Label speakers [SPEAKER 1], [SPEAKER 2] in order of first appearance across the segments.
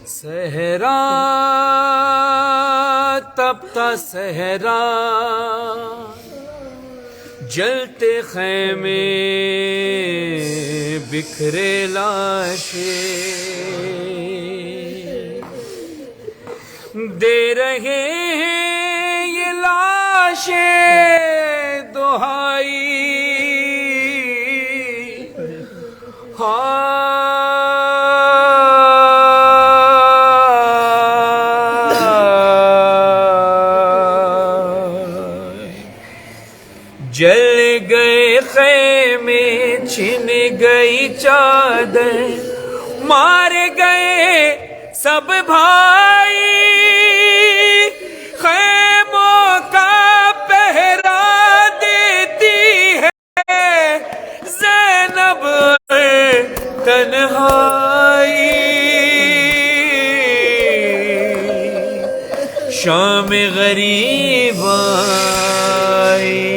[SPEAKER 1] صحرا تپتا صحرا جلتے خیمے بکھرے لاشیں دے رہے ہیں یہ لاشیں دہائی جل گئے خیمے چھن گئی چادر مار گئے سب بھائی خیموں کا پہرا دیتی ہے زینب تنہائی شام غریب آئی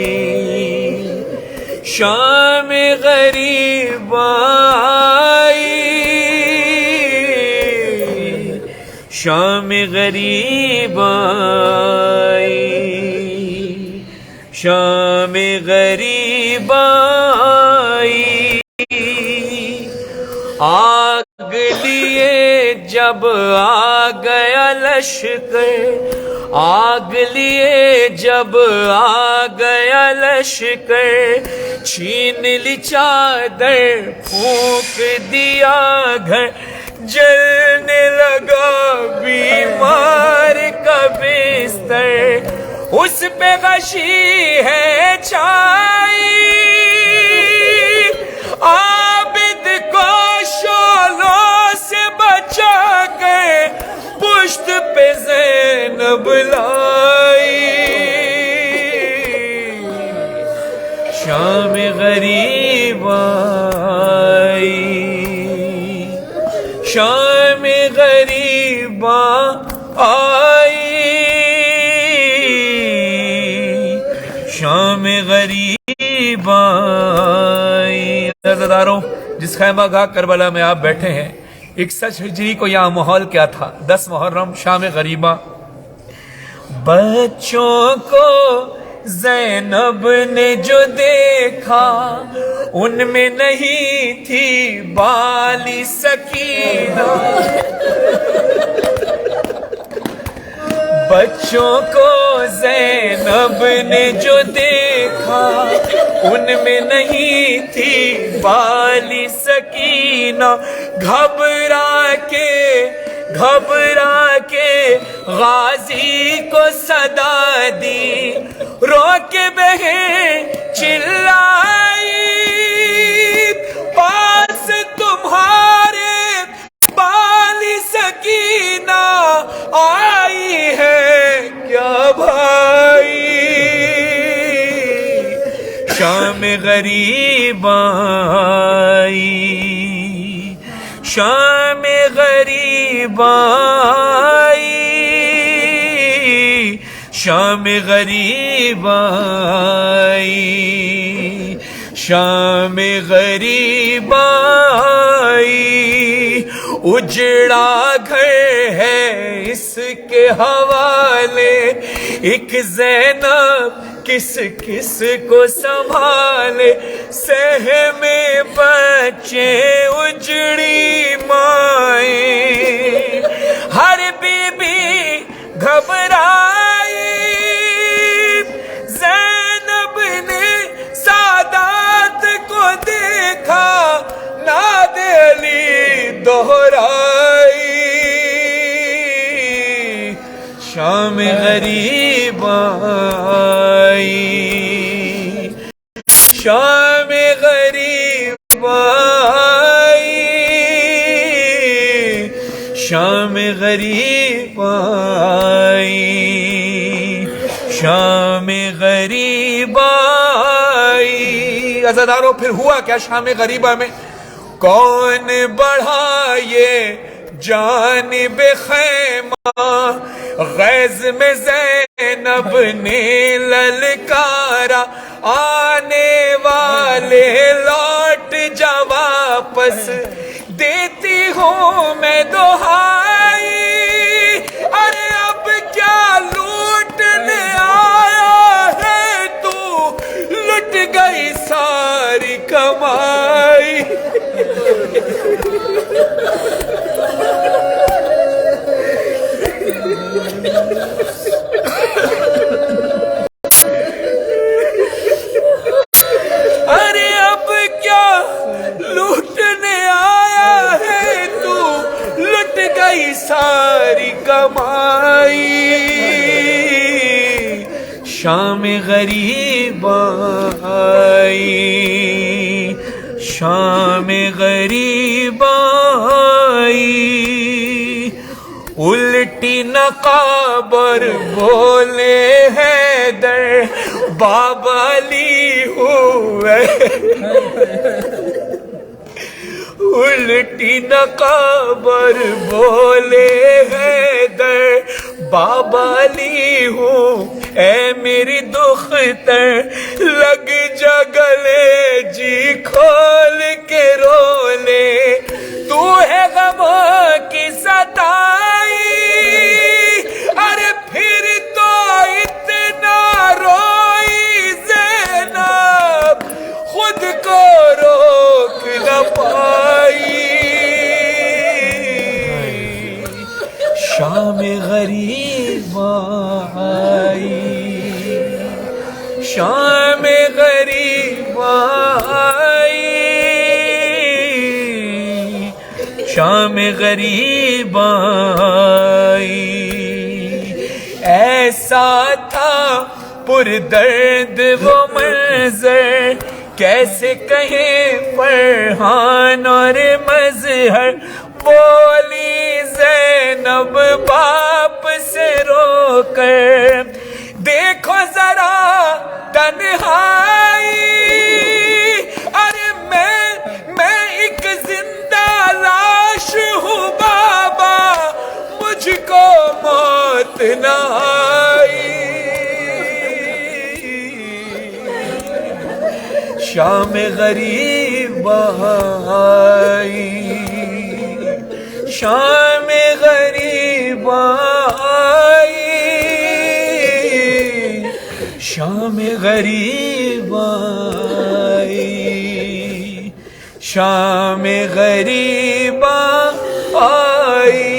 [SPEAKER 1] شام غریب آئی شام غریب آئی شام غریب آئی آگ لیے جب آ گیا لشکر آگ لیے جب آ گیا لشکر چھین لی چادر پھونک دیا گھر جلنے لگا بیمار کا بستر اس پہ غشی ہے چھائی عابد کو شعلوں سے بچا گئے پشت پہ زینب لائی شام غریب آئی شام غریب آئی شام غریب آئی عزیزداروں جس خیمہ گاہ کربلا میں آپ بیٹھے ہیں 61 ہجری کو یہاں ماحول کیا تھا 10 محرم شام غریبہ بچوں کو زینب نے جو دیکھا ان میں نہیں تھی بالی سکینہ بچوں کو زینب نے جو دیکھا ان میں نہیں تھی بالی سکینہ گھبرا کے غازی کو صدا دی رو کے بہن چلائی پاس تمہارے بالی سکینہ آئی ہے کیا بھائی شام غریب آئی شام غریب آئی شام غریب آئی شام غریب آئی اجڑا گھر ہے اس کے حوالے ایک زینب کس کس کو سنبھالے سہمے بچے اجڑی مائیں ہر بی بی گھبرائی زینب نے سادات کو دیکھا ناد علی دہرائی شام غریب آئی شام غریب آئی شام غریب آئی شام غریب آئی عزیزداروں پھر ہوا کیا شام غریبہ میں کون بڑھا یہ جانب خیمہ غیظ میں زینب نے للکارا آنے والے لوٹ جا واپس دیتی ہوں میں دہائی ارے اب کیا لوٹنے آیا ہے تو لٹ گئی ساری کمائی ارے اب کیا لوٹنے آیا ہے تو لٹ گئی ساری کمائی شام غریب آئی شام غریب آئی الٹی نقابر بولے حیدر بابا علی ہوئے الٹی نقابر بولے حیدر بابا علی ہوں اے میری دختر لگ جا گلے جی کھول کے رو لے تو ہے غموں کی ستائی ارے پھر تو اتنا روئی زینب خود کو روک نہ پائی شام غریب آئی شام غریب آئی شام غریب آئی ایسا تھا پر درد وہ منظر کیسے کہیں فرحان اور مظہر بولی زینب باپ سے رو کر دیکھو ذرا تنہائی ارے میں ایک زندہ لاش ہوں بابا مجھ کو موت نہ آئی شام غریب آئی شام غریب آئی شام غریب آئی شام غریب آئی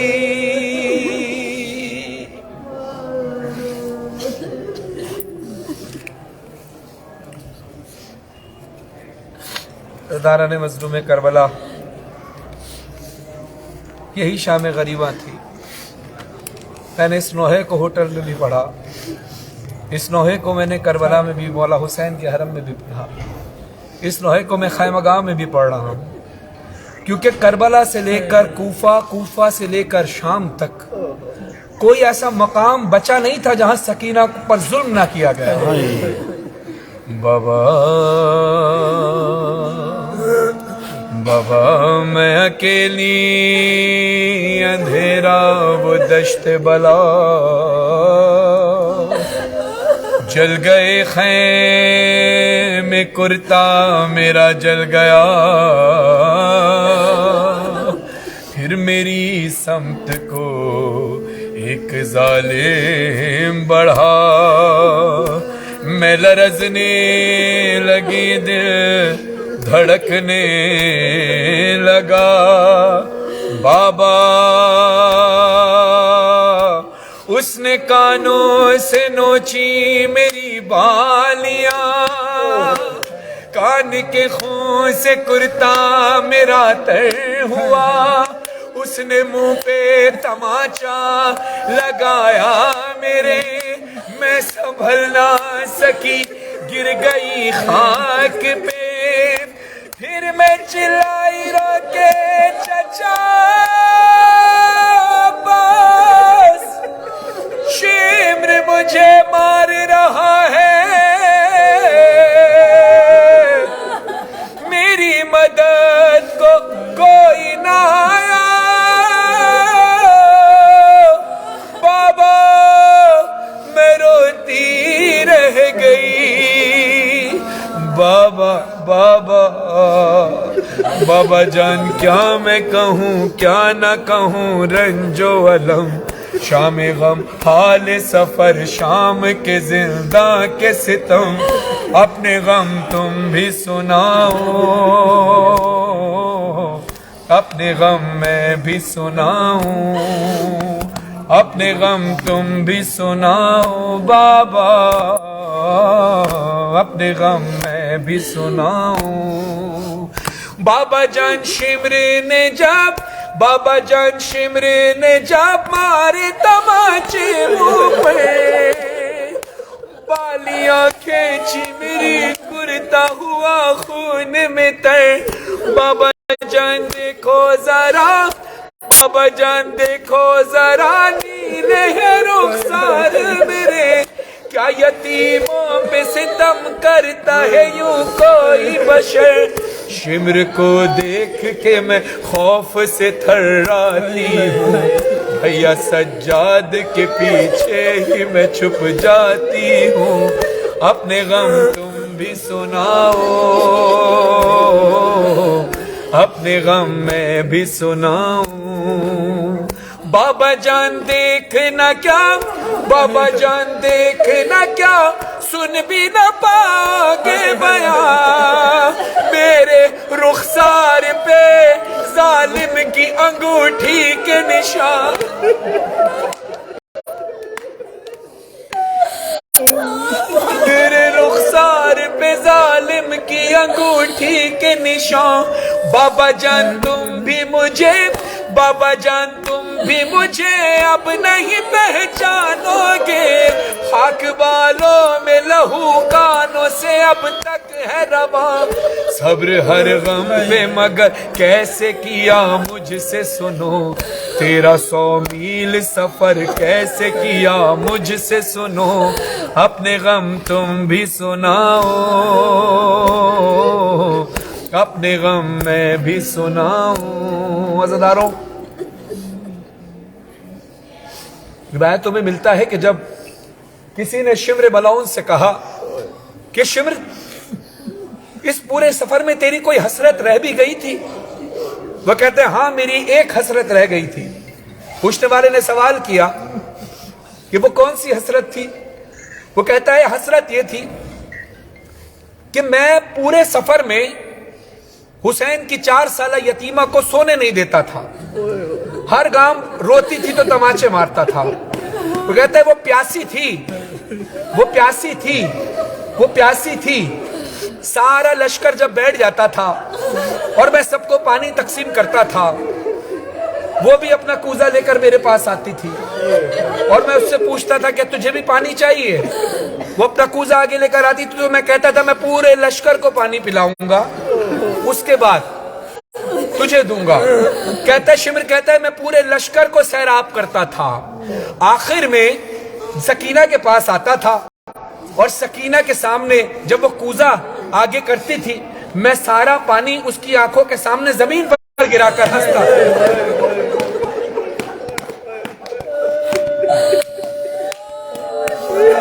[SPEAKER 1] داران مظلوم کربلا یہی شام غریباں تھی میں نے اس نوحے کو ہوٹل میں بھی پڑھا اس نوحے کو میں نے کربلا میں بھی مولا حسین کے حرم میں بھی پڑھا اس نوحے کو میں خیمہ گاہ میں بھی پڑھ رہا ہوں کیونکہ کربلا سے لے کر کوفہ کوفہ سے لے کر شام تک کوئی ایسا مقام بچا نہیں تھا جہاں سکینہ پر ظلم نہ کیا گیا بابا بابا میں اکیلی اندھیرا وہ دشت بلا جل گئے خیم کرتا میرا جل گیا پھر میری سمت کو ایک ظالم بڑھا میں لرزنے لگی دل دھڑکنے لگا بابا اس نے کانوں سے نوچی میری بالیاں کان کے خون سے کرتا میرا تر ہوا اس نے منہ پہ تماچا لگایا میرے میں سنبھل نہ سکی گر گئی خاک پہ پھر میں چلائی رو کے چچا بس شمر مجھے مار رہا ہے میری مدد کو کوئی نہ آیا بابا جان کیا میں کہوں کیا نہ کہوں رنجو علم، شام غم حال سفر شام کے زندہ کے ستم، اپنے غم تم بھی سناؤ، اپنے غم میں بھی سناؤں، اپنے غم تم بھی سناؤ بابا، اپنے غم میں بھی سناؤں۔ بابا جان شمرے نے جب، بابا جان شمرے نے جب مارے تماچے منہ پہ، بالیاں کھینچی میری کرتا ہوا خون میں تر، بابا جان دیکھو ذرا، بابا جان دیکھو ذرا نیلے ہے رخسار میرے، کیا یتیموں پہ ستم کرتا ہے یوں کوئی بشر، شمر کو دیکھ کے میں خوف سے تھراتی ہوں، بھیا سجاد کے پیچھے ہی میں چھپ جاتی ہوں، اپنے غم تم بھی سناؤ، اپنے غم میں بھی سناؤں۔ بابا جان دیکھنا کیا، بابا جان دیکھنا کیا، سن بھی نہ پاگے بیاں، میرے رخسار پہ ظالم کی انگوٹھی کے نشان، میرے رخسار پہ ظالم کی انگوٹھی کے نشان، بابا جان تم بھی مجھے، بابا جان تم بھی مجھے اب نہیں پہچانو گے، خاک بالوں میں لہو کانوں سے اب تک ہے رواں، صبر ہر غم پہ مگر کیسے کیا مجھ سے سنو، 1300 میل سفر کیسے کیا مجھ سے سنو، اپنے غم تم بھی سناؤ، اپنے غم میں بھی سناؤں۔ عزیزانو، روایتوں میں ملتا ہے کہ جب کسی نے شمر ملعون سے کہا کہ شمر اس پورے سفر میں تیری کوئی حسرت رہ بھی گئی تھی؟ وہ کہتے ہیں ہاں میری ایک حسرت رہ گئی تھی۔ پوچھنے والے نے سوال کیا کہ وہ کون سی حسرت تھی؟ وہ کہتا ہے حسرت یہ تھی کہ میں پورے سفر میں حسین کی 4 سالہ یتیمہ کو سونے نہیں دیتا تھا، ہر گام روتی تھی تو تماچے مارتا تھا۔ وہ کہتا ہے وہ پیاسی تھی، وہ پیاسی تھی، وہ پیاسی تھی، سارا لشکر جب بیٹھ جاتا تھا اور میں سب کو پانی تقسیم کرتا تھا، وہ بھی اپنا کوزہ لے کر میرے پاس آتی تھی اور میں اس سے پوچھتا تھا کہ تجھے بھی پانی چاہیے؟ وہ اپنا کوزہ آگے لے کر آتی تھی تو میں کہتا تھا میں پورے لشکر کو پانی پلاؤں گا، اس کے بعد تجھے دوں گا۔ کہتا ہے شمر کہتا ہے میں پورے لشکر کو سیراب کرتا تھا، آخر میں سکینہ کے پاس آتا تھا اور سکینہ کے سامنے جب وہ کوزہ آگے کرتی تھی میں سارا پانی اس کی آنکھوں کے سامنے زمین پر گرا کر ہنستا تھا۔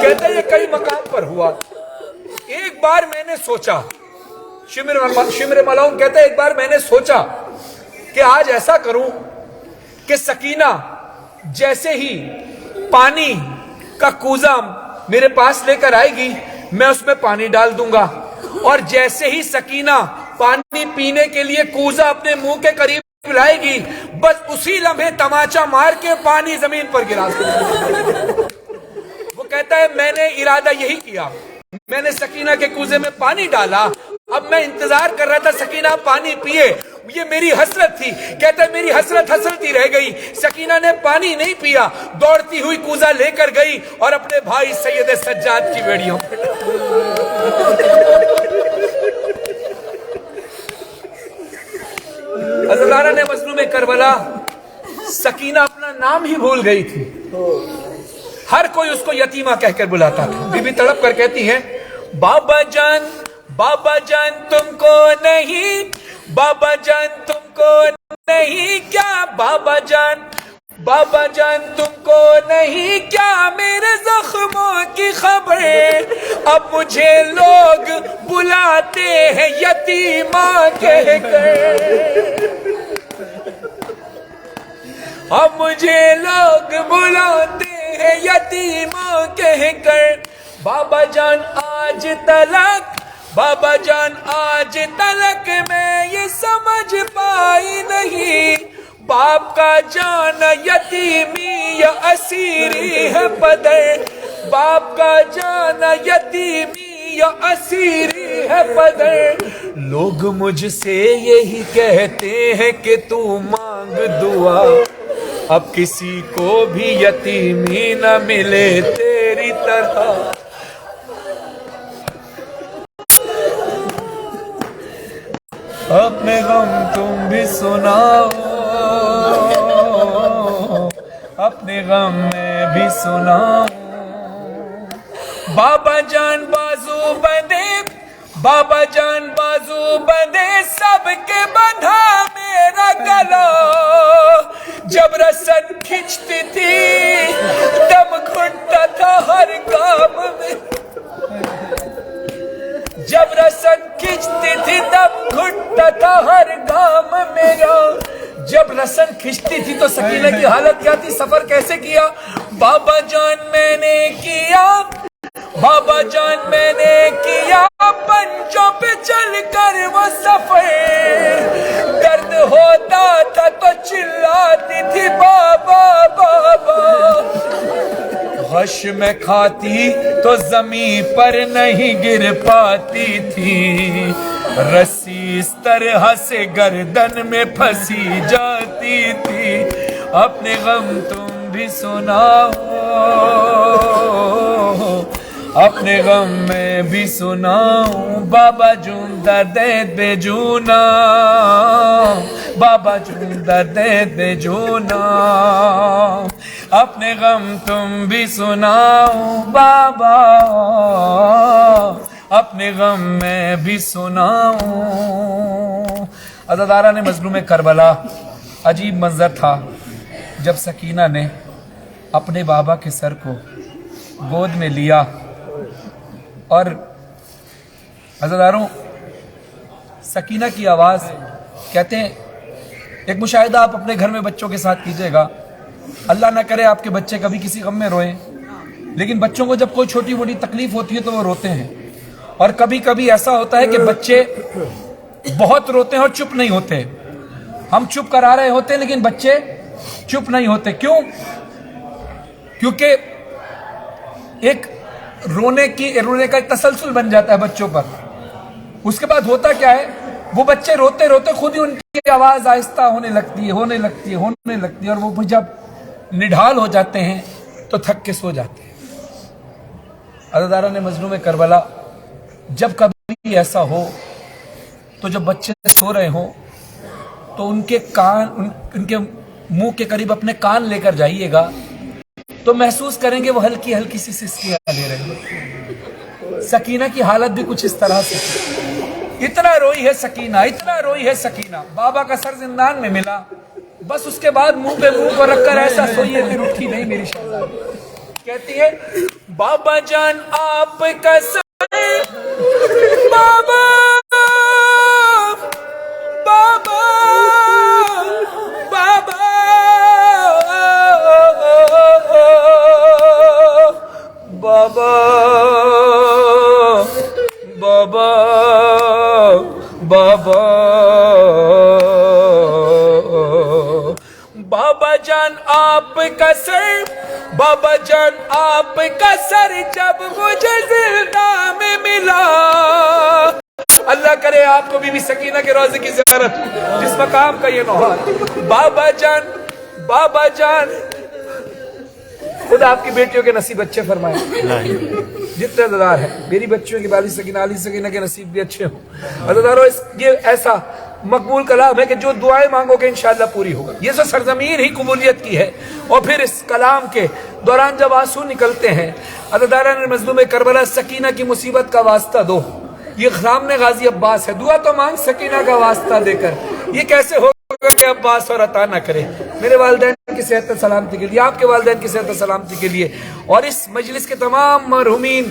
[SPEAKER 1] کہتا ہے یہ کئی مقام پر ہوا۔ ایک بار میں نے سوچا، شمر ملعون کہتا ہے ایک بار میں نے سوچا کہ آج ایسا کروں کہ سکینہ جیسے ہی پانی کا کوزہ میرے پاس لے کر آئے گی میں اس میں پانی ڈال دوں گا، اور جیسے ہی سکینہ پانی پینے کے لیے کوزہ اپنے منہ کے قریب لائے گی بس اسی لمحے تماچا مار کے پانی زمین پر گرا دوں۔ وہ کہتا ہے میں نے ارادہ یہی کیا، میں نے سکینہ کے کوزے میں پانی ڈالا، اب میں انتظار کر رہا تھا سکینہ پانی پیے، یہ میری حسرت تھی۔ کہتا ہے میری حسرت حسرت ہی رہ گئی، سکینہ نے پانی نہیں پیا، دوڑتی ہوئی کوزہ لے کر گئی اور اپنے بھائی سید سجاد کی بیڑیوں پہ۔ عزیزانہ نے مظلوم کربلا سکینہ اپنا نام ہی بھول گئی تھی، ہر کوئی اس کو یتیمہ کہہ کر بلاتا تھا۔ بی بی تڑپ کر کہتی ہیں بابا جان تم کو نہیں، بابا جان تم کو نہیں کیا، بابا بابا جان تم کو نہیں کیا میرے زخموں کی خبر، اب مجھے لوگ بلاتے ہیں یتیمہ کہہ کر، اب مجھے لوگ بلاتے ہیں یتیمہ کہہ کر۔ بابا جان آج تلک، بابا جان آج تلک میں یہ سمجھ پائی نہیں، باپ کا جانا یتیمی یا اسیری ہے پدر، باپ کا جانا یتیمی یا اسیری ہے پدر۔ لوگ مجھ سے یہی کہتے ہیں کہ تو مانگ دعا، اب کسی کو بھی یتیمی نہ ملے تیری طرح۔ اپنے غم تم بھی سناؤ، اپنے غم میں بھی سناؤ۔ بابا جان بازو بندے، بابا جان بازو بندے، سب کے بندھا میرا گلا، جب رسن کھینچتی تھی دم گھٹتا تھا ہر کام میں، جب رسن کھینچتی تھی دم گھٹتا تھا ہر گام میرا۔ جب رسن کھینچتی تھی تو سکینہ کی حالت کیا تھی، سفر کیسے کیا؟ بابا جان میں نے کیا، بابا جان میں نے کیا پنجوں پہ چل کر وہ سفر، درد ہوتا تھا تو چلاتی تھی بابا بابا، غش میں کھاتی تو زمین پر نہیں گر پاتی تھی، رسی اس طرح سے گردن میں پھنسی جاتی تھی۔ اپنے غم تم بھی سناؤ، اپنے غم میں بھی سناؤ۔ بابا جون درد بے جونا، بابا جون درد بے جونا، اپنے غم تم بھی سناؤ بابا، اپنے غم میں بھی سناؤ۔ عزاداران مظلوم کربلا، عجیب منظر تھا جب سکینہ نے اپنے بابا کے سر کو گود میں لیا، اور عزاداروں سکینہ کی آواز، کہتے ہیں ایک مشاہدہ آپ اپنے گھر میں بچوں کے ساتھ کیجئے گا، اللہ نہ کرے آپ کے بچے کبھی کسی غم میں روئیں، لیکن بچوں کو جب کوئی چھوٹی موٹی تکلیف ہوتی ہے تو وہ روتے ہیں، اور کبھی کبھی ایسا ہوتا ہے کہ بچے بہت روتے ہیں اور چپ نہیں ہوتے، ہم چپ کرا رہے ہوتے ہیں لیکن بچے چپ نہیں ہوتے۔ کیوں؟ کیونکہ ایک رونے کا ایک تسلسل بن جاتا ہے بچوں پر۔ اس کے بعد ہوتا کیا ہے، وہ بچے روتے روتے خود ہی ان کی آواز آہستہ ہونے لگتی ہے، اور وہ جب نڈھال ہو جاتے ہیں تو تھک کے سو جاتے ہیں۔ عزاداران مظلوم کربلا، جب کبھی ایسا ہو تو جب بچے سو رہے ہوں تو ان کے منہ کے قریب اپنے کان لے کر جائیے گا تو محسوس کریں گے وہ ہلکی ہلکی سی سسکیاں لے رہے ہیں۔ سکینہ کی حالت بھی کچھ اس طرح سے، اتنا روئی ہے سکینہ، اتنا روئی ہے سکینہ، بابا کا سر زندان میں ملا، بس اس کے بعد منہ پہ منہ کو رکھ کر ایسا سوئی ہے پھر اٹھی نہیں میری شہزادی۔ کہتی ہے بابا جان آپ کا سر، بابا بابا بابا بابا بابا بابا بابا جان آپ کا سر، بابا جان آپ کا سر جب مجھے زندہ میں ملا، اللہ کرے آپ کو بھی سکینہ کے روضے کی زیارت جس مقام کا یہ نوحال۔ بابا جان، بابا جان، خدا آپ کی بیٹیوں کے نصیب اچھے فرمائے، جتنے عزادار ہیں میری بچیوں کی بالی سکینہ علی سکینہ کے نصیب بھی اچھے ہوں۔ عزاداروں یہ ایسا مقبول کلام ہے کہ جو دعائیں مانگو گے انشاءاللہ پوری ہوگا، یہ سب سرزمین ہی قبولیت کی ہے۔ اور پھر اس کلام کے دوران جب آنسو نکلتے ہیں، عزاداران مظلوم کربلا سکینہ کی مصیبت کا واسطہ دو، یہ سامنے غازی عباس ہے، دعا تو مانگ سکینہ کا واسطہ دے کر، یہ کیسے ہوگا کہ عباس اور عطا نہ کرے. میرے والدین کی صحت و سلامتی کے لیے, آپ کے والدین کی صحت و سلامتی کے لیے, اور اس مجلس کے تمام مرحومین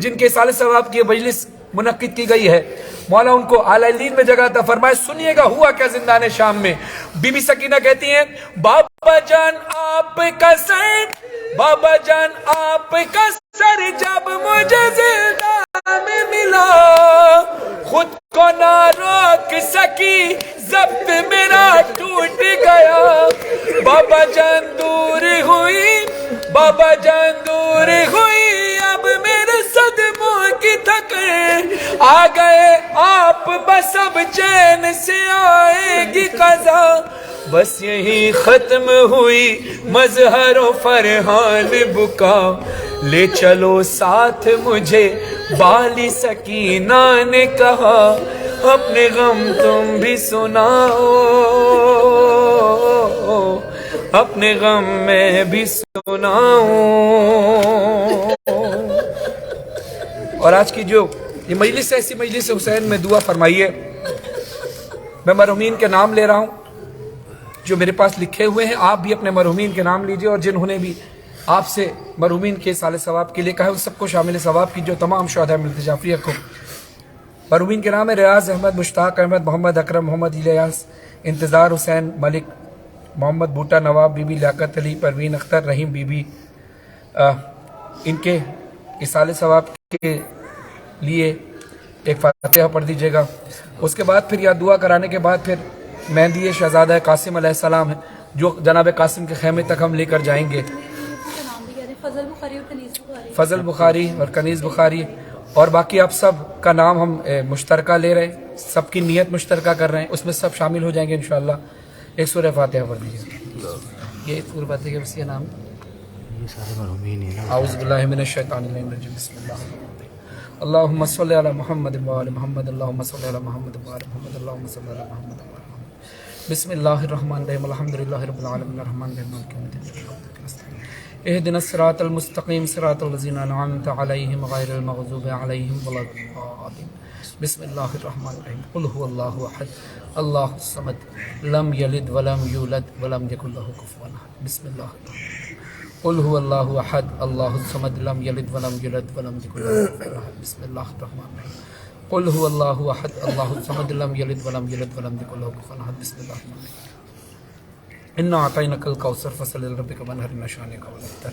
[SPEAKER 1] جن کے اصالہ ثواب کی مجلس منعقد کی گئی ہے, مولا ان کو اعلی علین میں جگہ عطا فرمائے. سنیے گا ہوا کیا زندان شام میں. بی بی سکینہ کہتی ہیں, بابا جان آپ کا سر, بابا جان آپ کا سر جب مجھے زندہ میں ملا, خود کو نہ روک سکی, ضبط میرا ٹوٹ گیا. بابا جان دور ہوئی, بابا جان دور ہوئی, اب میرے صدموں کی تھکے آ گئے آپ, بس اب چین سے آئے گی قضا. بس یہی ختم ہوئی مظہر و فرحان بکا, لے چلو ساتھ مجھے بالی سکینہ نے کہا, اپنے غم تم بھی سناؤ, اپنے غم میں بھی سناؤں. اور آج کی جو یہ مجلس ہے, ایسی مجلس حسین میں دعا فرمائیے. میں مرحومین کے نام لے رہا ہوں جو میرے پاس لکھے ہوئے ہیں, آپ بھی اپنے مرحومین کے نام لیجئے, اور جنہوں نے بھی آپ سے مرحومین کے اصالہ ثواب کے لیے کہا ہے, اس سب کو شامل ثواب کی, جو تمام شہداء ملت جعفریہ کو. مرحومین کے نام ہے ریاض احمد, مشتاق احمد, محمد اکرم, محمد الیاس, انتظار حسین, ملک, محمد بھوٹا, نواب بی بی, لیاقت علی, پروین اختر, رحیم بی بی. ان کے اصالہ ثواب کے لیے ایک فاتحہ پڑھ دیجیے گا. اس کے بعد پھر یا دعا کرانے کے بعد پھر مہندی شہزادہ قاسم علیہ السلام ہے, جو جناب قاسم کے خیمے تک ہم لے کر جائیں گے. فضل بخاری اور کنیز بخاری, اور باقی آپ سب کا نام ہم مشترکہ لے رہے ہیں, سب کی نیت مشترکہ کر رہے ہیں, اس میں سب شامل ہو جائیں گے انشاءاللہ. ایک سورہ فاتحہ پڑھ دیجیے. یہ سورہ فاتحہ کے وسیع نام,
[SPEAKER 2] یہ سارے مرحومین ہیں.
[SPEAKER 1] اعوذ باللہ من الشیطان الرجیم, بسم اللہ. اللہم صلی علی محمد وآل محمد, اللہم صلی علی محمد وآل محمد, اللہم صلی علی محمد وآل محمد. بسم اللہ الرحمن الرحیم, الحمدللہ رب العالمین, الرحمن الرحیم, مالک یوم الدین. اہدنا الصراط المستقیم, صراط الذین انعمت علیہم غیر المغضوب علیہم ولا الضالین. بسم اللہ الرحمن الرحیم, قل هو اللہ احد, اللہ الصمد, لم یلد ولم یولد ولم یکن لہ کفوا احد. بسم اللہ الرحمن الرحیم, قل هو اللہ احد, اللہ الصمد, لم یلد ولم یولد ولم یکن لہ کفوا احد. بسم اللہ الرحمن الرحیم, قل هو اللہ احد, اللہ الصمد, لم یلد ولم یولد ولم یکن لہ کفوا احد. بسم اللہ الرحمن الرحیم. انا اعطیناک الکوثر فصلی لربک وانحر, ان شانک هو الابتر.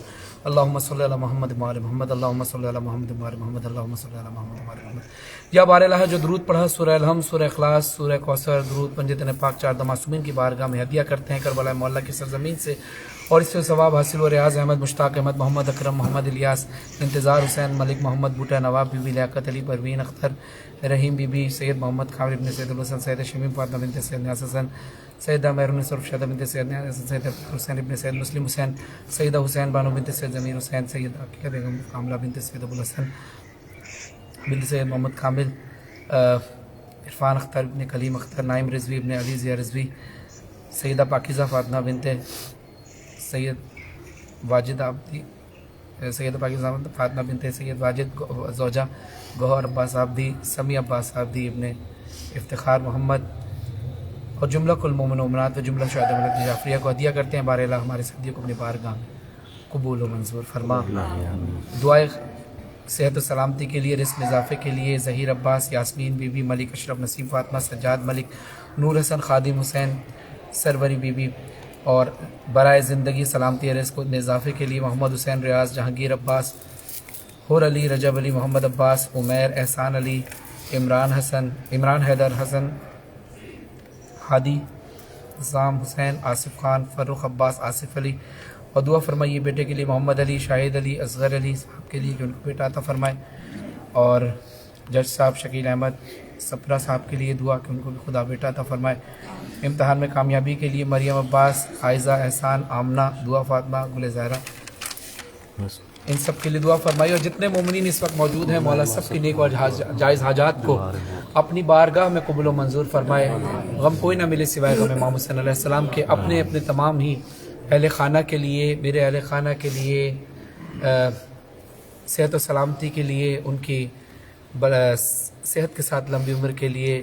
[SPEAKER 1] اللہم صلی علی محمد وآل محمد, اللہم صلی علی محمد وآل محمد, اللہم صلی علی محمد وآل محمد. یا بار الہ جو درود پڑھا, سورہ الحمد, سورہ اخلاص, سورہ کوثر, درود پنجتن پاک چار معصومین کی بارگاہ میں ہدیہ کرتے ہیں کربلا معلیٰ کی سرزمین سے, اور اس سے ثواب حاصل ہو. ریاض احمد, مشتاق احمد, محمد اکرم, محمد الیاس, انتظار حسین, ملک, محمد بھوٹا, نواب بی بی, لیاقت علی, پروین اختر, رحیم بی بی, سید محمد کامل ابن سید الحسن, سید شمیم فاطمہ بنت سید نیاز حسن, سیدہ مہرون صرف شہدہ بنت سید نیاز حسن, سید حسین ابن سید مسلم حسین, سیدہ حسین بانو بنت سید ضمیر حسین, سید عقیقہ بیگم کاملہ بنت سید ابوالحسن بنت سید محمد کامل, عرفان اختر ابن کلیم اختر, نائم رضوی ابن علی ضیاء رضوی, سیدہ پاکیزہ فاطمہ بنت سید واجد آبدی, سید پاکیزہ فاطمہ بنت سید واجد زوجہ گوہر عباس آبدی, سمی عباس آبدی ابن افتخار محمد, اور جملہ کل مومن و مومنات و جملہ شہداء ملت جعفریہ کو ہدیہ کرتے ہیں. بار الہ ہمارے صدیق کو اپنی بارگاہ میں قبول و منظور فرما. دعائے صحت و سلامتی کے لیے, رزق اضافے کے لیے, ظہیر عباس, یاسمین بی بی, ملک اشرف, نسیم فاطمہ, سجاد ملک, نور حسن, خادم حسین, سروری بی بی, اور برائے زندگی سلامتی رزق و اضافے کے لیے محمد حسین, ریاض, جہانگیر عباس, حور علی, رجب علی, محمد عباس, عمیر, احسان علی, عمران حیدر حسن, ہادی, نظام حسین, آصف خان, فرخ عباس, آصف علی. اور دعا فرمائیے بیٹے کے لیے محمد علی, شاہد علی, اصغر علی صاحب کے لیے جو ان کو بیٹا عطا فرمائے, اور جج صاحب شکیل احمد سپرا صاحب کے لیے دعا کہ ان کو بھی خدا بیٹا عطا فرمائے. امتحان میں کامیابی کے لیے مریم عباس, عائزہ, احسان, آمنہ, دعا فاطمہ, گل زہرہ, ان سب کے لیے دعا فرمائی. اور جتنے مومنین اس وقت موجود ہیں مولا سب کی نیک اور جائز حاجات کو اپنی بارگاہ میں قبول و منظور فرمائے. غم کوئی نہ ملے سوائے غم امام حسین علیہ السلام کے. اپنے اپنے تمام ہی اہل خانہ کے لیے, میرے اہل خانہ کے لیے, صحت و سلامتی کے لیے, ان کی صحت کے ساتھ لمبی عمر کے لیے,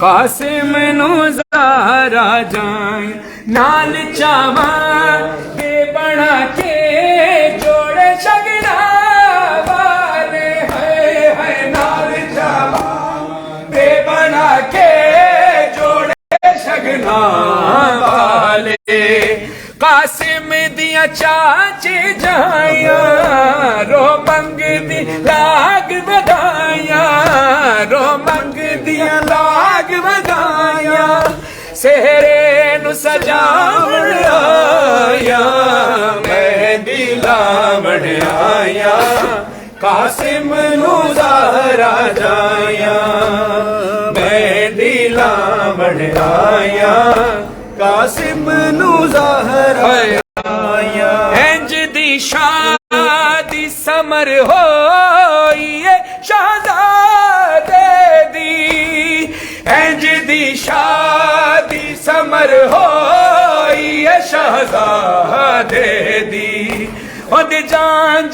[SPEAKER 1] قاسم نو زہرا جائیں نال چاواں دے بنا کے جوڑے شگنا والے ہے نال چاواں دے بنا کے جوڑے شگنا والے قاسم دیا چاچی جائیاں رو منگ دی لاگ بدائیاں رو منگ دیا لاگ بدائیاں سہرے نو سجاون آیا مہندی لاون آیا قاسم نو زہرا جائیاں مہندی لاون آیا قاسم نو زہرا آیا انج دی شادی سمر ہوئی شہزادے دی انج دی شادی سمر ہوئی شہزادے دی اند جان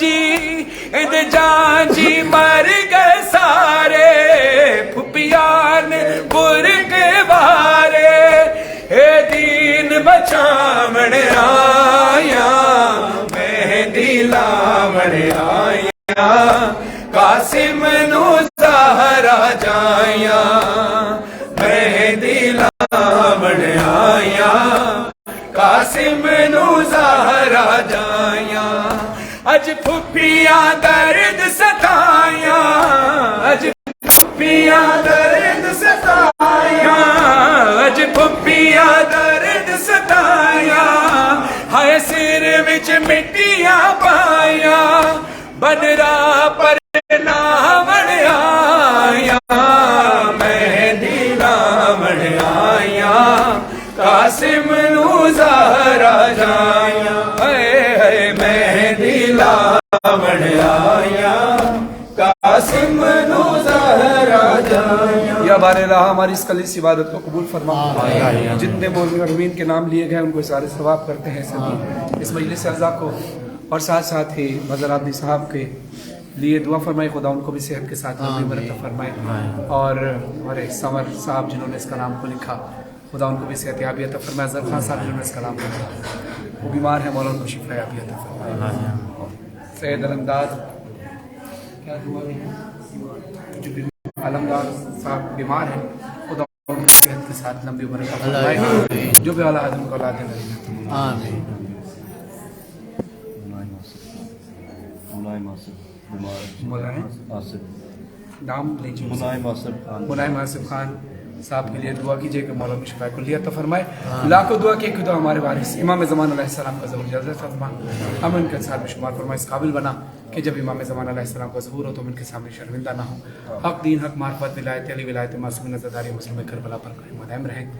[SPEAKER 1] جی مر گئے سارے پھپیان برگ بارے اے دین بچاون آیا مہندی لاون آیا قاسم نو زہرا جائیاں مہندی لاون آیا قاسم نو زہرا جائیاں اج پھپیاں درد ستائیاں اج پھپیاں درد ستائیاں اج پھپیاں درد ستائیاں ہائے سر وچ مٹیاں پائیاں بدرا پر ناون آیا مہندی لاون آیا قاسم نو زہرا جائیاں اے مہندی لاون آیا قاسم نو زہرا جائیاں یا بار الہ ہماری اس کلیس عبادت کو قبول فرما جتنے مرحومین کے نام لیے گئے ان کو سارے ثواب کرتے ہیں سبھی اس مجلس اعزا کو اور ساتھ ساتھ ہی مظہر عابدی صاحب کے لیے دعا فرمائے خدا ان کو بھی صحت کے ساتھ مرتب فرمائے اور ہمارے سمر صاحب جنہوں نے اس کلام کو لکھا خدا ان کو بھی صحت یابی عطا فرمائے اظہر خان صاحب جنہوں نے اس کلام کو لکھا وہ بیمار ہیں مولا ان کو شفا یابی عطا فرمائے سید علمدار کیا دعا ہے جو علمدار صاحب بیمار ہیں خدا ان کو صحت کے ساتھ لمبی عمر عطا فرمائے جو بھی اعلیٰ آدم کو اولاد ہے
[SPEAKER 2] آمین
[SPEAKER 1] نام لیجیے ملائم آصف خان صاحب کے لیے دعا کیجیے کہ مولا کو شفا کلیہ عطا فرمائے لاکھوں دعا کیے کہ تو ہمارے وارث امام زمان علیہ السلام کا ظہور جلد فرما ہم ان کے ساتھ میں شمار فرمائے اس قابل بنا کہ جب امام زمان علیہ السلام کا ظہور ہو تو ہم ان کے سامنے شرمندہ نہ ہوں حق دین حق معرفت ولایت علی ولایت معصوم نظرداری مسلم کربلا پر قائم و دائم رہیں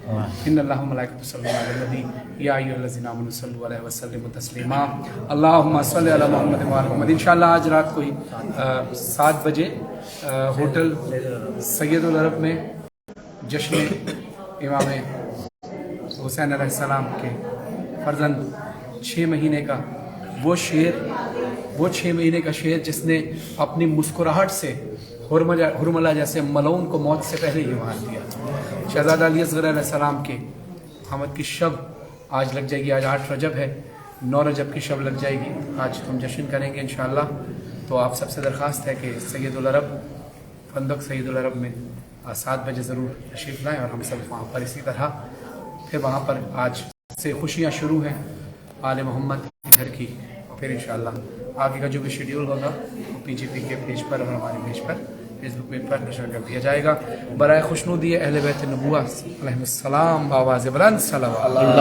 [SPEAKER 1] ان اللہ ملائکۃ صلی اللہ علیہ النبی یا ایھا الذین آمنوا صلوا علیہ وسلموا تسلیما اللهم صل علی محمد و آل محمد انشاءاللہ آج رات کو 7 بجے ہوٹل سید العرب میں جشن امام حسین علیہ السلام کے فرزند 6 مہینے کا وہ 6 مہینے کا شیر جس نے اپنی مسکراہٹ سے حرملہ جیسے ملعون کو موت سے پہلے ہی مار دیا شہزادہ علی اصغر علیہ السلام کے آمد کی شب آج لگ جائے گی آج 8 رجب ہے 9 رجب کی شب لگ جائے گی آج ہم جشن کریں گے انشاءاللہ تو آپ سب سے درخواست ہے کہ سید العرب فندق سید العرب میں 7 بجے ضرور تشریف لائیں اور ہم سب وہاں پر اسی طرح پھر وہاں پر آج سے خوشیاں شروع ہیں آل محمد گھر کی پھر انشاءاللہ آگے کا جو بھی شیڈیول ہوگا وہ پی جی پی کے پیج پر اور ہمارے پیج پر فیس بک پیج پر نشر کر دیا جائے گا برائے خوشنودی اہل بیت نبوہ علیہ السلام بآواز بلند صلوات اللہ